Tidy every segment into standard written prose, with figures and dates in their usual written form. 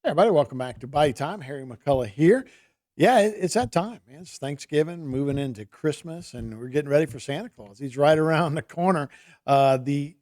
Everybody, welcome back to Bayou Time. Harry McCullough here. Yeah, it's that time, man. It's Thanksgiving, moving into Christmas, and we're getting ready for Santa Claus. He's right around the corner. The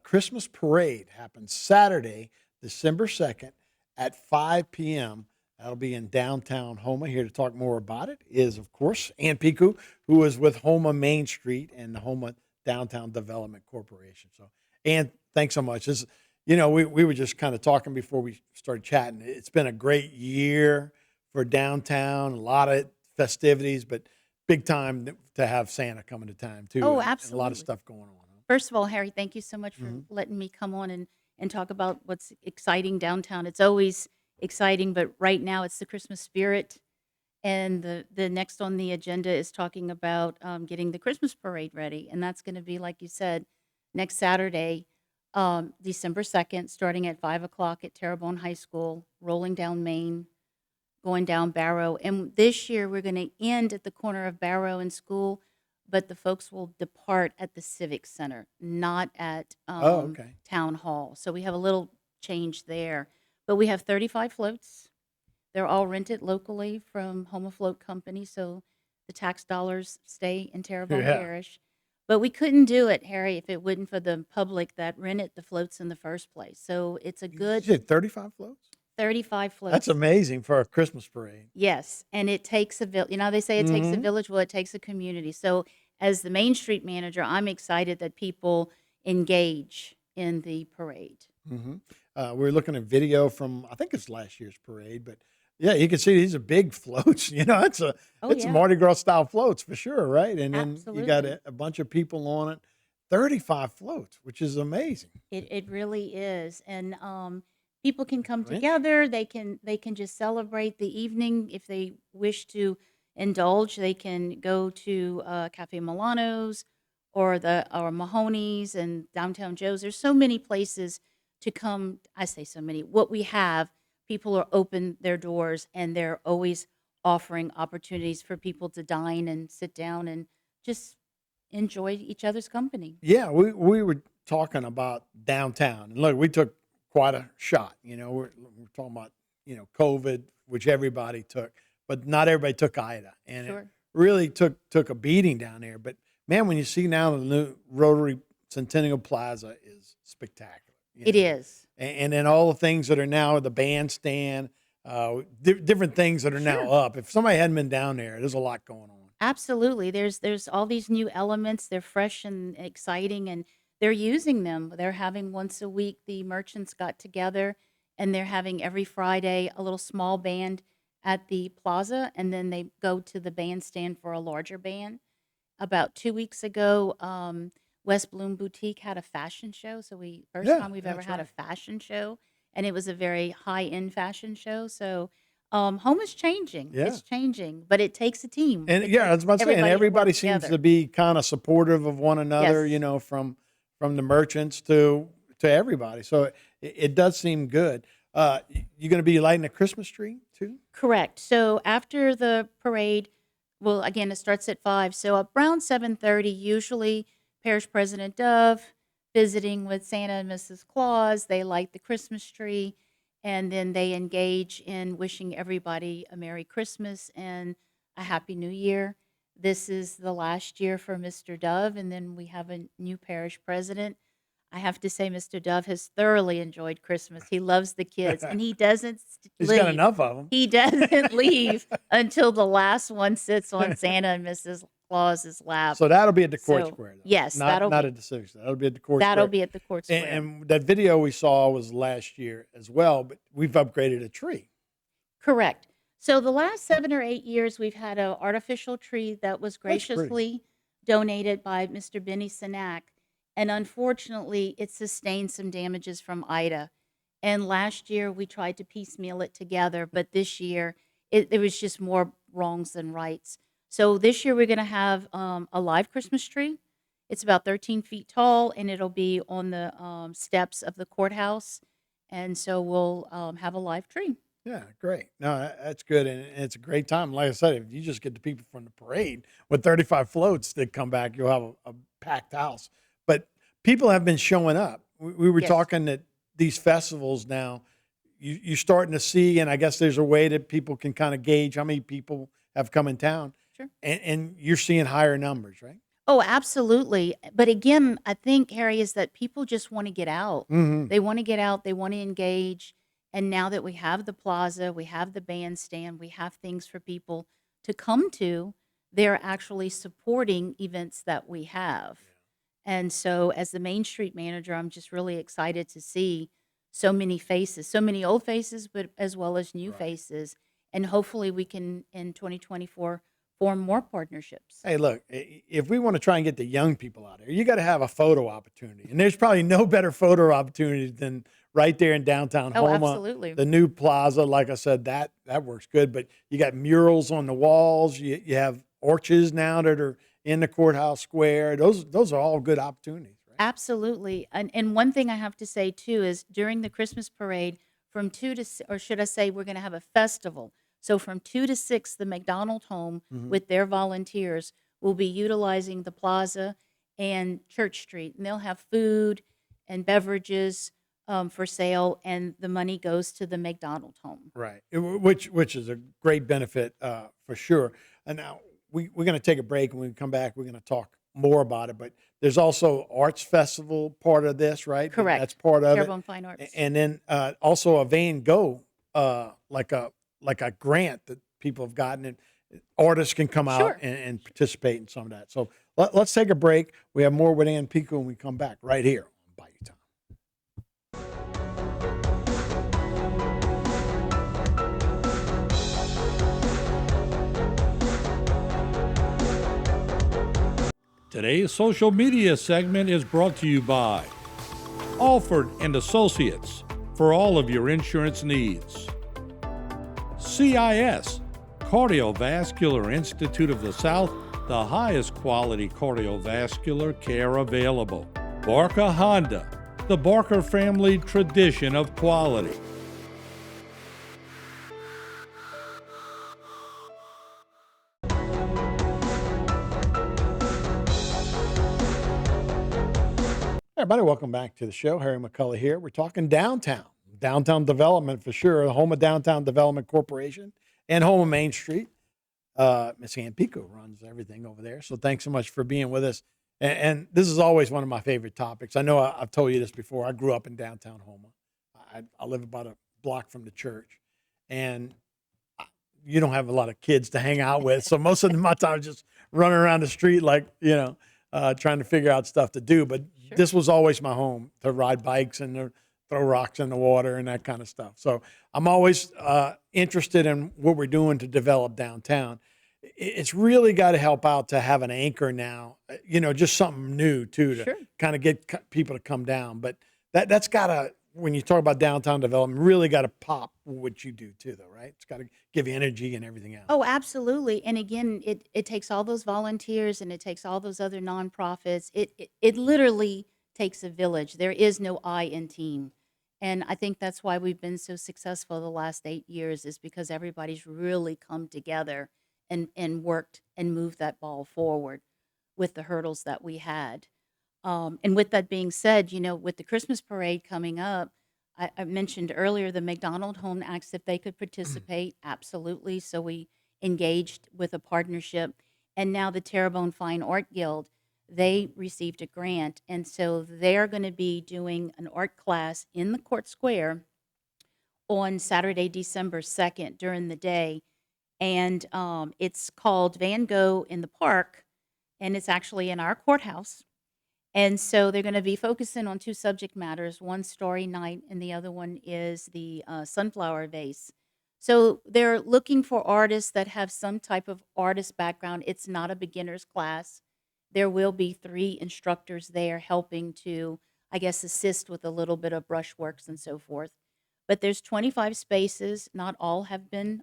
Christmas parade happens Saturday, December 2nd at 5 p.m. That'll be in downtown Houma. Here to talk more about it is, of course, Ann Piku, who is with Houma Main Street and the Houma Downtown Development Corporation. So, Ann, thanks so much. We were just kind of talking before we started chatting. It's been a great year for downtown, a lot of festivities, but big time to have Santa coming to town too, Oh, and a lot of absolutely. stuff going on. First of all, Harry, thank you so much for Mhm. letting me come on and talk about what's exciting downtown. It's always exciting, but right now it's the Christmas spirit. And the next on the agenda is talking about getting the Christmas parade ready. And that's going to be, like you said, next Saturday, December 2nd, starting at 5 o'clock at Terrebonne High School, rolling down Main, going down Barrow. And this year we're going to end at the corner of Barrow and School, but the folks will depart at the Civic Center, not at Oh, okay. Town Hall. So we have a little change there. But we have 35 floats. They're all rented locally from Home Float Company, so the tax dollars stay in Terrebonne Yeah. Parish. But we couldn't do it, Harry, if it wasn't for the public that rented the floats in the first place. So it's a You good said 35 floats? 35 That's floats. amazing for a Christmas parade. Yes, and it takes a village. You know, they say it takes a Hmm. village. Well, it takes a community. So, as the Main Street manager, I'm excited that people engage in the parade. Hmm. We're looking at video from, I think it's last year's parade, but yeah, you can see these are big floats. It's a Oh, it's a yeah, Mardi Gras style floats for sure, right? And then you got absolutely. a bunch of people on it. 35 floats, which is amazing. It really is, and people can come Grinch? together. They can just celebrate the evening if they wish to indulge. They can go to Cafe Milano's or Mahoney's and Downtown Joe's. There's so many places to come. I say so many. What we have, people are open their doors and they're always offering opportunities for people to dine and sit down and just enjoy each other's company. Yeah, we were talking about downtown, and look, we took quite a shot. We're talking about COVID, which everybody took, but not everybody took Ida, and it Sure, really took a beating down there. But man, when you see now the new Rotary Centennial Plaza is spectacular, it is. and then all the things that are now the bandstand, different things that are now Sure. up. If somebody hadn't been down there, there's a lot going on. Absolutely. There's all these new elements. They're fresh and exciting and they're using them. They're having once a week the merchants got together and they're having every Friday a little small band at the plaza and then they go to the bandstand for a larger band. About 2 weeks ago, West Bloom Boutique had a fashion show. So we first Yeah, time we've ever that's had a right. fashion show and it was a very high-end fashion show. So home is changing. Yeah. It's changing, but it takes a team. And It yeah, I takes was about to say, and everybody to work everybody seems to together. be kind of supportive of one another, Yes, from the merchants to everybody. So it does seem good. You going to be lighting a Christmas tree too? correct. So after the parade, well, again, it starts at 5. So around 7:30, usually Parish President Dove visiting with Santa and Mrs. Claus. They light the Christmas tree, and then they engage in wishing everybody a Merry Christmas and a Happy New Year. This is the last year for Mr. Dove, and then we have a new parish president. I have to say, Mr. Dove has thoroughly enjoyed Christmas. He loves the kids, and he doesn't He's got leave. enough of them. He doesn't leave until the last one sits on Santa and Mrs. Claus's lap. So that'll be at the court So, square though, yes, not at the civic center. That'll be at the court that'll square. be at the court And, square. and that video we saw was last year as well, but we've upgraded a tree. Correct. So the last 7 or 8 years, we've had an artificial tree that was Looks pretty. graciously donated by Mr. Benny Sinak, and unfortunately, it sustained some damages from Ida. And last year, we tried to piecemeal it together, but this year, it was just more wrongs than rights. So this year, we're going to have a live Christmas tree. It's about 13 feet tall, and it'll be on the steps of the courthouse. And so we'll have a live tree. Yeah, great. No, that's good, and it's a great time. Like I said, if you just get the people from the parade with 35 floats that come back, you'll have a packed house. But people have been showing up. We were Yes. talking that these festivals now, you starting to see, and I guess there's a way that people can kind of gauge how many people have come in town, Sure. and you're seeing higher numbers, right? Oh, absolutely. But again, I think, Harry, is that people just want to get out. Hmm. They want to get out, they want to engage. And now that we have the plaza, we have the bandstand, we have things for people to come to, they're actually supporting events that we have. And so, as the Main Street manager, I'm just really excited to see so many faces, so many old faces, but as well as new Right. faces. And hopefully, we can in 2024 form more partnerships. Hey, look, if we want to try and get the young people out there, you got to have a photo opportunity. And there's probably no better photo opportunity than right there in downtown Oh, Houma, absolutely. the new plaza. Like I said, that works good. But you got murals on the walls. You have arches now that are in the courthouse square. Those are all good opportunities, right? Absolutely. And one thing I have to say too is during the Christmas parade from 2 to or should I say we're going to have a festival. So from 2 to 6 the McDonald home Hmm. with their volunteers will be utilizing the plaza and Church Street, and they'll have food and beverages for sale, and the money goes to the McDonald home. Right. Which is a great benefit for sure. And now we're going to take a break, and when we come back, we're going to talk more about it. But there's also arts festival part of this, right? That's Correct. part of it. Terrebonne Fine Arts. And then also a Van Gogh, like a grant that people have gotten, and artists can come out Sure. and participate in some of that. So let's take a break. We have more with Ann Pico when we come back right here on Bayou Time. Today's social media segment is brought to you by Alford and Associates for all of your insurance needs. CIS, Cardiovascular Institute of the South, the highest quality cardiovascular care available. Barker Honda, the Barker family tradition of quality. Everybody, welcome back to the show. Harry McCullough here. We're talking downtown development for sure. The Houma Downtown Development Corporation and Houma Main Street. Miss Ann Pico runs everything over there. So thanks so much for being with us. And this is always one of my favorite topics. I know I've told you this before. I grew up in downtown Houma. I live about a block from the church, and you don't have a lot of kids to hang out with. So most of my time is just running around the street, like, trying to figure out stuff to do. But Sure. this was always my home to ride bikes and to throw rocks in the water and that kind of stuff. So I'm always interested in what we're doing to develop downtown. It's really got to help out to have an anchor now, just something new too, to Sure. kind of get people to come down. But that's got to, when you talk about downtown development, really got to pop what you do too, though, right? It's got to give you energy and everything else. Oh, absolutely. And again, it takes all those volunteers and it takes all those other nonprofits. It literally takes a village. There is no I in team. And I think that's why we've been so successful the last 8 years is because everybody's really come together and worked and moved that ball forward with the hurdles that we had. And with that being said, with the Christmas parade coming up, I mentioned earlier the McDonald Home asked if they could participate. Absolutely. So we engaged with a partnership. And now the Terrebonne Fine Art Guild, they received a grant. And so they're going to be doing an art class in the Court Square on Saturday, December 2nd during the day. And it's called Van Gogh in the Park, and it's actually in our courthouse. And so they're going to be focusing on two subject matters, one Starry Night, and the other one is the sunflower vase. So they're looking for artists that have some type of artist background. It's not a beginner's class. There will be 3 instructors there helping to, I guess, assist with a little bit of brushworks and so forth. But there's 25 spaces. Not all have been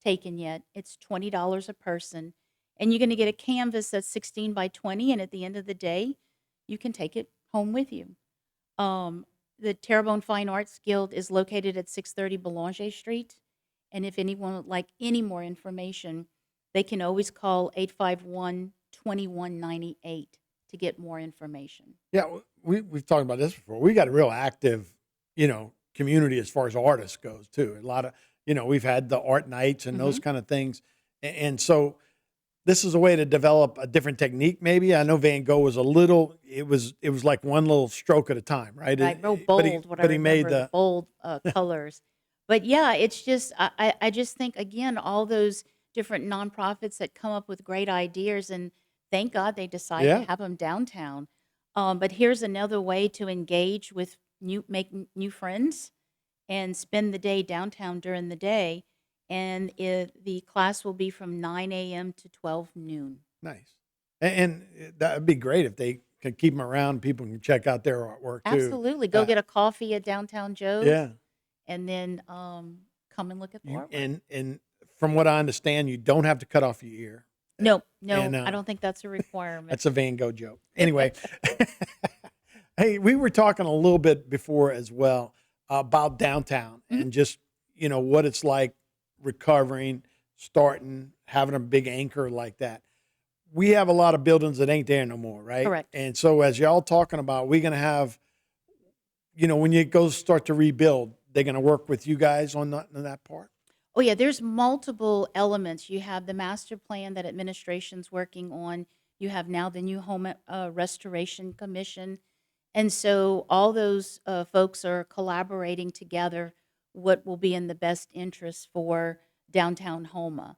taken yet. It's $20 a person. And you're going to get a canvas that's 16 by 20. And at the end of the day, you can take it home with you. The Terrebonne Fine Arts Guild is located at 630 Boulanger Street. And if anyone would like any more information, they can always call 851-2198 to get more information. Yeah, we've talked about this before. We got a real active, community as far as artists goes too. A lot of, we've had the art nights and those Mhm. kind of things. And so this is a way to develop a different technique. Maybe I know Van Gogh was it was like one little stroke at a time, right? Right, real But he, bold, what I but he made remember, the bold, colors. But, yeah, it's just I just think, again, all those different nonprofits that come up with great ideas, and thank God they decide to yeah, have them downtown. But here's another way to engage with new friends and spend the day downtown during the day, and the class will be from 9 a.m. to 12 noon. nice. And that'd be great if they could keep them around. People can check out their artwork too. Absolutely, go Uh, get a coffee at Downtown Joe's, yeah. and then, come and look at the You artwork. and from what I understand, you don't have to cut off your ear. No, And no, I don't think that's a requirement. that's a Van Gogh joke. Anyway, hey, we were talking a little bit before as well about downtown Mhm. and just what it's like recovering, starting, having a big anchor like that. We have a lot of buildings that ain't there no more, right? Correct. And so as y'all talking about, we're gonna have, when you go start to rebuild, they're gonna work with you guys on that part. Oh, yeah, there's multiple elements. You have the master plan that administration's working on. You have now the new home restoration commission. And so all those folks are collaborating together what will be in the best interest for downtown Houma.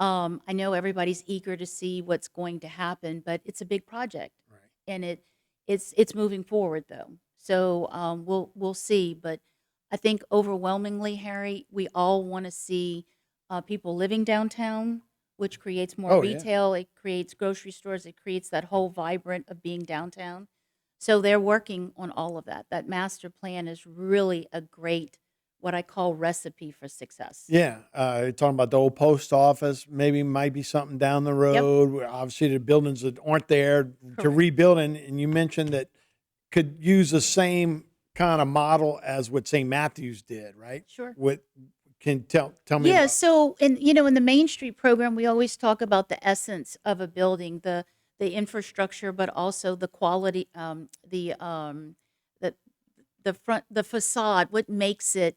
I know everybody's eager to see what's going to happen, but it's a big project, Right. and it's moving forward though. So we'll see, but I think overwhelmingly, Harry, we all want to see people living downtown, which creates more Oh yeah. retail. It creates grocery stores. It creates that whole vibrant of being downtown. So they're working on all of that. That master plan is really a great, what I call recipe for success. Yeah, you're talking about the old post office. Maybe might be something down the Yep, road. Obviously, the buildings that aren't there to correct. rebuild, and you mentioned that could use the same kind of model as what St. Matthews did, right? Sure. What can tell me Yeah, about? so in the Main Street program, we always talk about the essence of a building, the infrastructure, but also the quality, the the facade, what makes it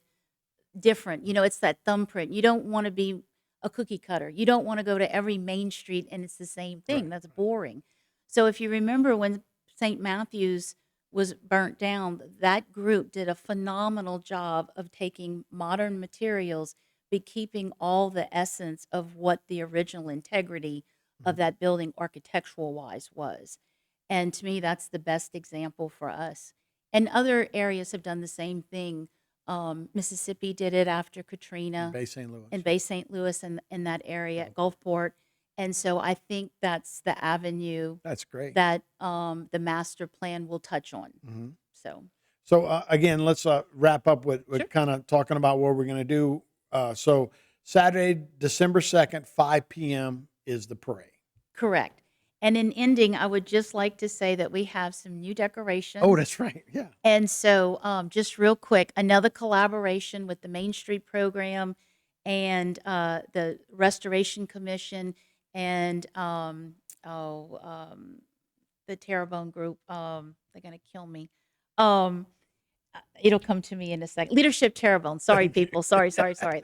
different. It's that thumbprint. You don't want to be a cookie cutter. You don't want to go to every main street and it's the same Right, thing. That's right. boring. So if you remember when St. Matthews was burnt down, that group did a phenomenal job of taking modern materials but keeping all the essence of what the original integrity of Mhm. that building architectural wise was. And to me, that's the best example for us. And other areas have done the same thing. Mississippi did it after In Katrina Bay St. Louis. in Bay St. Louis and in that area at Gulfport. Gulfport. And so I think that's the avenue That's great. that the master plan will touch on. Mhm. So, So again, let's wrap up with sure. kind of talking about what we're going to do. So Saturday, December 2nd, 5 p.m. is the parade. Correct. And in ending, I would just like to say that we have some new Oh, decorations. that's right. Yeah. And so, just real quick, another collaboration with the Main Street program and the Restoration Commission and the Terrebonne Group. They're going to kill me. Um, it'll come to me in a second. Leadership Terrebonne. Sorry, Okay. people. Sorry, sorry, sorry.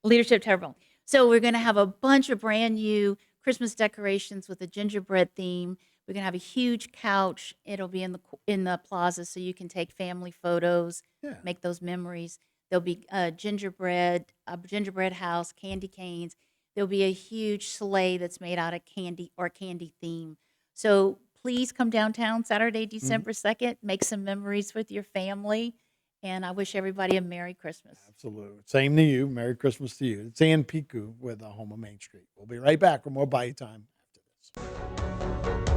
Leadership Terrebonne. So we're going to have a bunch of brand new Christmas decorations with a gingerbread theme. We're going to have a huge couch. It'll be in the plaza, so you can take family photos, Yeah. make those memories. There'll be a gingerbread house, candy canes. There'll be a huge sleigh that's made out of candy theme. So please come downtown Saturday, Mhm. December 2nd. Make some memories with your family. And I wish everybody a Merry Christmas. Absolutely. Same to you. Merry Christmas to you. It's Ann Piku with Houma Main Street. We'll be right back with more Bayou Time after this.